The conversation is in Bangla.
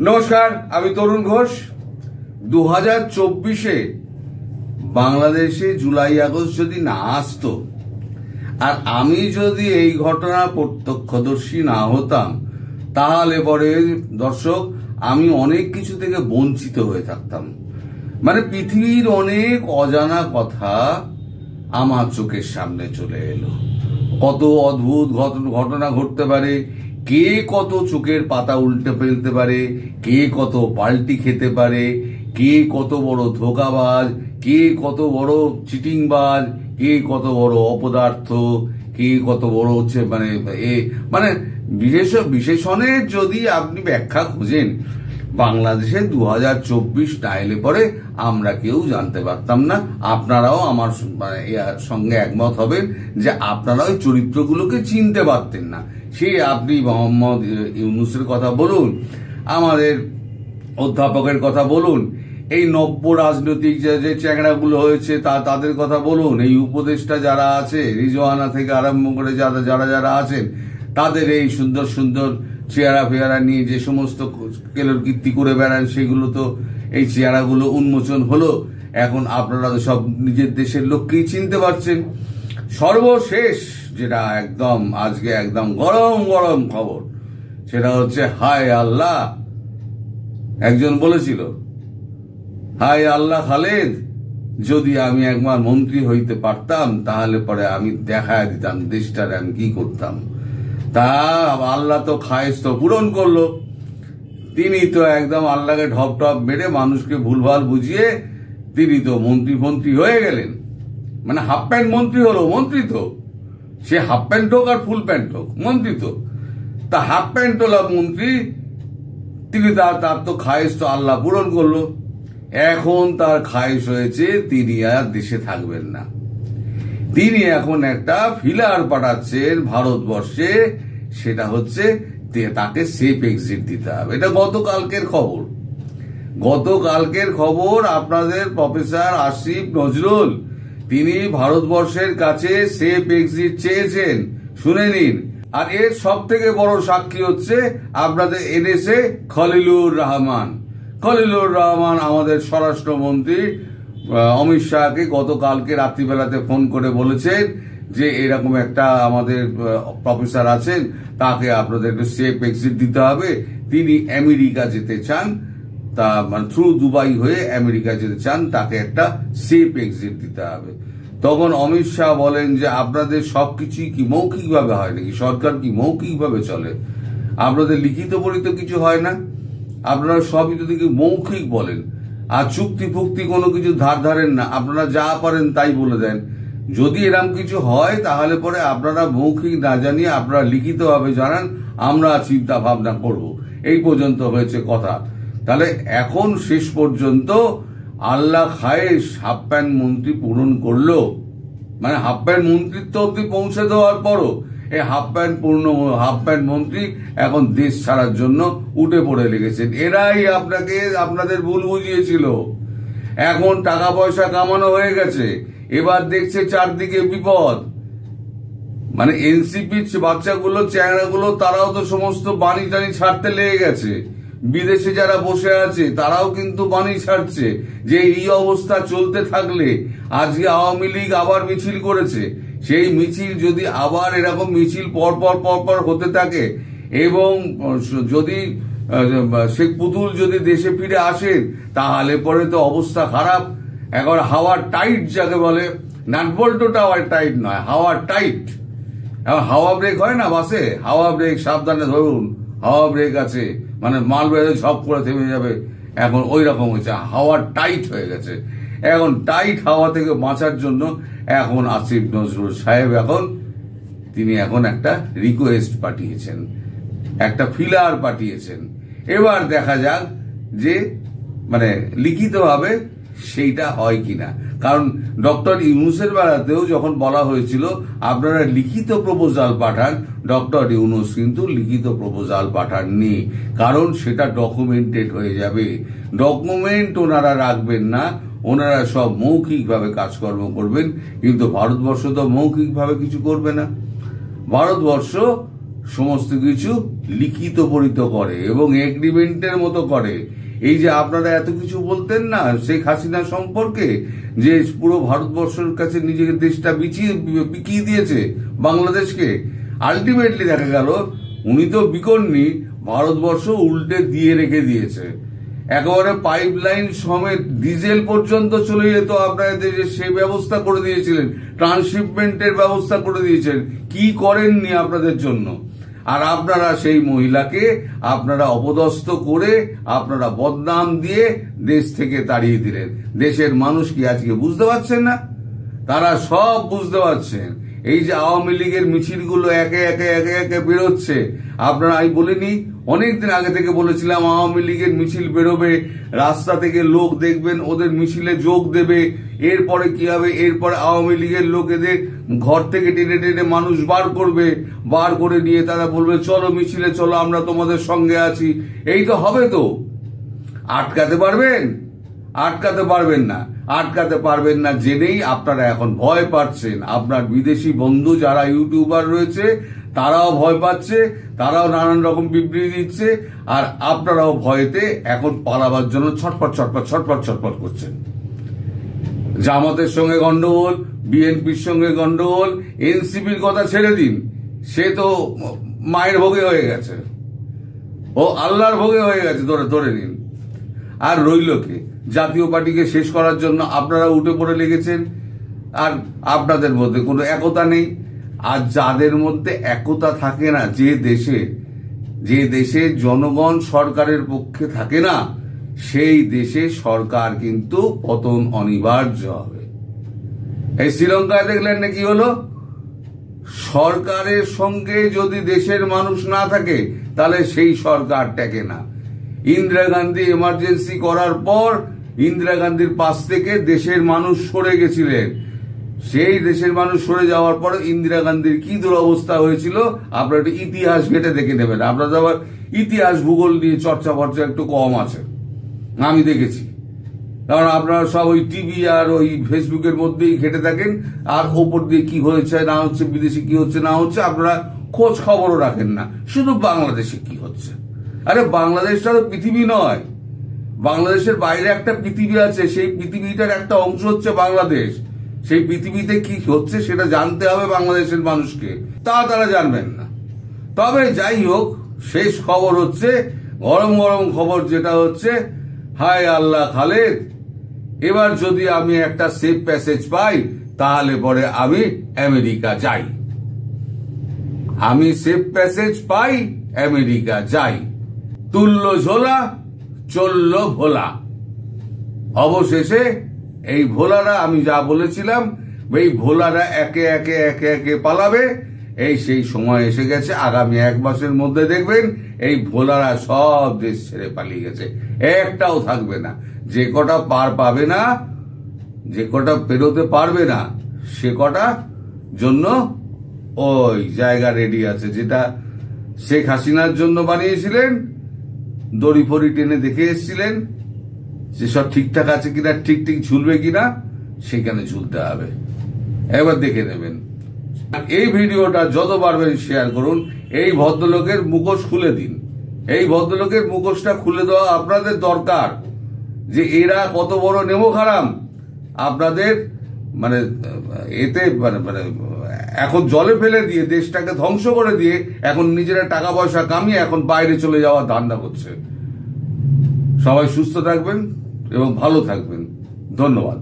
নমস্কার, আমি তরুণ ঘোষ। 2024-এ বাংলাদেশে জুলাই আগস্ট যদি না আসতো আর আমি যদি এই ঘটনা প্রত্যক্ষদর্শী না হতাম, তাহলে পরে দর্শক আমি অনেক কিছু থেকে বঞ্চিত হয়ে থাকতাম। মানে পৃথিবীর অনেক অজানা কথা আমার চোখের সামনে চলে এলো। কত অদ্ভুত ঘটনা ঘটতে পারে, কে কত চোখের পাতা উল্টে ফেলতে পারে, কে কত পাল্টি খেতে পারে, কে কত বড় ধোঁকাবাজ, কে কত বড় চিটিংবাজ, কে কত বড় অপদার্থ, কে কত বড় হচ্ছে মানে বিশেষণের যদি আপনি ব্যাখ্যা খোঁজেন, বাংলাদেশে 2024 না এলে পরে আমরা কেউ জানতে পারতাম না। আপনারাও আমার সঙ্গে একমত হবেন যে আপনারাও এই চরিত্রগুলোকে চিনতে পারতেন না। সে আপনি মোহাম্মদ ইউনূসের কথা বলুন, আমাদের অধ্যাপকের কথা বলুন, এই নব্য রাজনৈতিক যে চ্যাংড়াগুলো হয়েছে তাদের কথা বলুন, এই উপদেষ্টা যারা আছে, রিজওয়ানা থেকে আরম্ভ করে যারা আছেন, তাদের এই সুন্দর সুন্দর চেহারা ফেয়ারা নিয়ে যে সমস্ত কেলোর কীর্তি করে বেড়ান, সেগুলো তো এই চেহারাগুলো উন্মোচন হলো। এখন আপনারা তো সব নিজের দেশের লোককেই চিনতে পারছেন। সর্বশেষ যেটা আজকে একদম গরম গরম খবর, সেটা হচ্ছে হায় আল্লাহ। একজন বলেছিল, হায় আল্লাহ খালেদ, যদি আমি একবার মন্ত্রী হইতে পারতাম তাহলে পরে আমি দেখায় দিতাম দেশটার আমি কি করতাম। তা আল্লাহ তো খায়েশ পূরণ করলো। তিনি তো একদম আল্লাহকে ঢপ ঢপ মেরে মানুষকে ভুলভাল বুঝিয়ে তিনি তো মন্ত্রী হয়ে গেলেন। মানে হাফ প্যান্ট মন্ত্রী হলো, মন্ত্রী তো সে হাফ প্যান্ট হোক আর ফুল প্যান্ট হোক, মন্ত্রী তো। তা হাফ প্যান্ট হলো মন্ত্রী, তিনি তার তো খায়েশ তো আল্লাহ পূরণ করলো। এখন তার খায়েশ হয়েছে তিনি আর দেশে থাকবেন না। তিনি এখন একটা ফিলার পাঠাচ্ছেন ভারতবর্ষে, সেটা হচ্ছে তাকে সেফ এক্সিট দিতে হবে। এটা গতকালকের খবর আপনাদের প্রফেসর আসিফ নজরুল তিনি ভারতবর্ষের কাছে সেফ এক্সিট চেয়েছেন, শুনে নিন। আর এর সব থেকে বড় সাক্ষী হচ্ছে আপনাদের এনএসএ খলিলুর রহমান আমাদের স্বরাষ্ট্রমন্ত্রী অমিত শাহকে গতকালকে রাত্রিবেলাতে ফোন করে বলেছেন যে এরকম একটা আমাদের প্রফেসর আছেন, তাকে আপনাদের একটু সেফ এক্সিট দিতে হবে। তিনি আমেরিকা যেতে চান, তা মানে থ্রু দুবাই হয়ে আমেরিকা যেতে চান, তাকে একটা সেফ এক্সিট দিতে হবে। তখন অমিত শাহ বলেন যে আপনাদের সবকিছুই কি মৌখিকভাবে হয় নাকি? সরকার কি মৌখিকভাবে চলে? আপনাদের লিখিত পরিত কিছু হয় না? আপনারা সবই তো দেখি মৌখিক বলেন, আর চুক্তি ফুক্তি কোনো কিছু ধারেন না। আপনারা যা পারেন তাই বলে দেন। যদি এরকম কিছু হয় তাহলে পরে আপনারা মৌখিক না জানিয়ে আপনারা লিখিতভাবে জানান, আমরা চিন্তা ভাবনা করব। এই পর্যন্ত হয়েছে কথা। তাহলে এখন শেষ পর্যন্ত আল্লাহ খায়েশ হাফ প্যান্ট মন্ত্রী পূরণ করলো। মানে হাফ প্যান্ট মন্ত্রিত্ব অব্দি পৌঁছে দেওয়ার পরও এই হাফ প্যান্ট মন্ত্রী এখন দেশ ছাড়ার জন্য উঠে পড়ে লেগেছেন। এরাই আপনাদের ভুল বুঝিয়েছিল। এখন টাকা পয়সা কামানো হয়ে গেছে, এবার দেখছে চারদিকে বিপদ। মানে এনসিপির বাচ্চাগুলো, চ্যাংড়াগুলো, তারাও তো সমস্ত বাণী টানি ছাড়তে লেগে গেছে। বিদেশে যারা বসে আছে তারাও কিন্তু বাণী ছাড়ছে যে এই অবস্থা চলতে থাকলে, আজকে আওয়ামী লীগ আবার মিছিল করেছে, সেই মিছিল যদি আবার এরকম মিছিল পরপর হতে থাকে, এবং যদি শেখ পুতুল যদি দেশে ফিরে আসেন, তাহলে পরে তো অবস্থা খারাপ। এখন হাওয়ার টাইট যাকে বলে, নাটবল্টুটা টাইট নয়, হাওয়ার টাইট। এখন হাওয়া ব্রেক হয় না বাসে, হাওয়া ব্রেক সাবধানে ধরুন, হাওয়া ব্রেক আছে, মানে মাল বেড়ে ঝপ করে থেমে যাবে। এখন ওই রকম হয়েছে, হাওয়া টাইট হয়ে গেছে। এখন টাইট হাওয়া থেকে বাঁচার জন্য এখন আসিফ নজরুল সাহেব তিনি একটা রিকোয়েস্ট পাঠিয়েছেন, একটা ফিলার পাঠিয়েছেন। এবার দেখা যাক যে মানে লিখিতভাবে সেইটা হয় কিনা। কারণ ডক্টর ইউনূসের বেলাতেও যখন বলা হয়েছিল আপনারা লিখিত প্রপোজাল পাঠান, ডক্টর ইউনূস কিন্তু লিখিত প্রপোজাল পাঠাননি। কারণ সেটা ডকুমেন্টেড হয়ে যাবে। ডকুমেন্ট ওনারা রাখবেন না, ওনারা সব মৌখিকভাবে কাজকর্ম করবেন। কিন্তু ভারতবর্ষ তো মৌখিকভাবে কিছু করবে না। ভারতবর্ষ সমস্ত কিছু লিখিত পরিত করে এবং এগ্রিমেন্টের মতো করে। এই যে আপনারা এত কিছু বলতেন না শেখ হাসিনা সম্পর্কে, যে পুরো ভারতবর্ষের কাছে নিজের দেশটা বিকিয়ে দিয়েছে বাংলাদেশকে, আলটিমেটলি দেখা গেল উনি তো বিকননি, ভারতবর্ষ উল্টে দিয়ে রেখে দিয়েছে। একেবারে পাইপলাইন সমেত ডিজেল পর্যন্ত চলে যেত আপনাদের দেশে, সেই ব্যবস্থা করে দিয়েছিলেন, ট্রান্সশিপমেন্টের ব্যবস্থা করে দিয়েছেন, কি করেননি আপনাদের জন্য। আর আপনারা সেই মহিলাকে আপনারা অপদস্থ করে আপনারা বদনাম দিয়ে দেশ থেকে তাড়িয়ে দিলেন। দেশের মানুষ কি আজকে বুঝতে পারছেন না? তারা সব বুঝতে পারছেন। এই যে আওয়ামী লীগের মিছিলগুলো একে একে একে একে বেরোচ্ছে, আপনারা আমি বলিনি অনেকদিন আগে থেকে বলেছিলাম আওয়ামী লীগের মিছিল বেরোবে, রাস্তা থেকে লোক দেখবেন ওদের মিছিলে যোগ দেবে, এরপরে কি হবে, এরপরে আওয়ামী লীগের লোকেদের ঘর থেকে টেনে টেনে মানুষ বার করবে, বার করে নিয়ে তারা বলবে চলো মিছিলে চলো, আমরা তোমাদের সঙ্গে আছি। এই তো হবে। তো আটকাতে পারবেন? আটকাতে পারবেন না। আটকাতে পারবেন না জেনেই আপনারা এখন ভয় পাচ্ছেন। আপনার বিদেশি বন্ধু যারা ইউটিউবার রয়েছে তারাও ভয় পাচ্ছে, তারাও নানান রকম বিবৃতি দিচ্ছে, আর আপনারাও ভয়েতে এখন পালাবার জন্য ছটপট ছটপট ছটপট ছটপট করছেন। জামাতের সঙ্গে গন্ডগোল, বিএনপির সঙ্গে গন্ডগোল, এনসিপির কথা ছেড়ে দিন, সে তো মায়ের ভোগে হয়ে গেছে, ও আল্লাহর ভোগে হয়ে গেছে, ধরে নিন। আর রইল কে? জাতীয় পার্টিকে শেষ করার জন্য আপনারা উঠে পড়ে লেগেছেন, আর আপনাদের মধ্যে কোনো একতা নেই। আর যাদের মধ্যে একতা থাকে না, যে দেশে জনগণ সরকারের পক্ষে থাকে না, সেই দেশে সরকার কিন্তু পতন অনিবার্য হবে। এই শ্রীলঙ্কায় দেখলেন না কি হলো? সরকারের সঙ্গে যদি দেশের মানুষ না থাকে তাহলে সেই সরকার টেকে না। ইন্দিরা গান্ধী এমার্জেন্সি করার পর ইন্দিরা গান্ধীর পাশ থেকে দেশের মানুষ সরে গেছিলেন। সেই দেশের মানুষ সরে যাওয়ার পর ইন্দিরা গান্ধীর কি দুরবস্থা হয়েছিল আপনারা একটু ইতিহাস ঘেটে দেখে নেবেন। আপনাদের আবার ইতিহাস ভূগোল নিয়ে চর্চা একটু কম আছে, আমি দেখেছি। কারণ আপনারা সব ওই টিভি আর ওই ফেসবুকের মধ্যেই ঘেটে থাকেন, আর ওপর দিয়ে কি হয়েছে না হচ্ছে, বিদেশে কি হচ্ছে না হচ্ছে আপনারা খোঁজ খবরও রাখেন না, শুধু বাংলাদেশে কি হচ্ছে। আরে বাংলাদেশটা তো পৃথিবী নয়, বাংলাদেশের বাইরে একটা পৃথিবী আছে, সেই পৃথিবীটার একটা অংশ হচ্ছে বাংলাদেশ। সেই পৃথিবীতে কি হচ্ছে সেটা জানতে হবে বাংলাদেশের মানুষকে, তারা জানবেন না। তবে যাই হোক, শেষ খবর হচ্ছে, গরম গরম খবর যেটা হচ্ছে, হায় আল্লাহ খালেদ, এবার যদি আমি একটা সেফ প্যাসেজ পাই তাহলে পরে আমি আমেরিকা যাই। আমি সেফ প্যাসেজ পাই, আমেরিকা যাই। তুললো ঝোলা, চললো ভোলা। অবশেষে এই ভোলারা, আমি যা বলেছিলাম, এই ভোলারা একে একে একে একে পালাবে। এই সেই সময় এসে গেছে। আগামী 1 মাসের মধ্যে দেখবেন এই ভোলারা সব দেশ ছেড়ে পালিয়ে গেছে, একটাও থাকবে না। যে কটা পার পাবে না, যে কটা পেরোতে পারবে না, সে কটা জন্য ওই জায়গা রেডি আছে, যেটা শেখ হাসিনার জন্য বানিয়েছিলেন, দড়ি ফড়ি টেনে দেখে এসেছিলেন যে সব ঠিকঠাক আছে কিনা, ঠিক ঝুলবে কিনা, সেখানে ঝুলতে হবে। এবার দেখে নেবেন। এই ভিডিওটা যত পারবেন শেয়ার করুন। এই ভদ্রলোকের মুখোশ খুলে দিন। এই ভদ্রলোকের মুখোশটা খুলে দেওয়া আপনাদের দরকার, যে এরা কত বড় নেমো খারাম আপনাদের মানে এতে মানে এখন জলে ফেলে দিয়ে দেশটাকে ধ্বংস করে দিয়ে এখন নিজেরা টাকা পয়সা কামিয়ে এখন বাইরে চলে যাওয়ার ধান্দা করছে। সবাই সুস্থ থাকবেন এবং ভালো থাকবেন। ধন্যবাদ।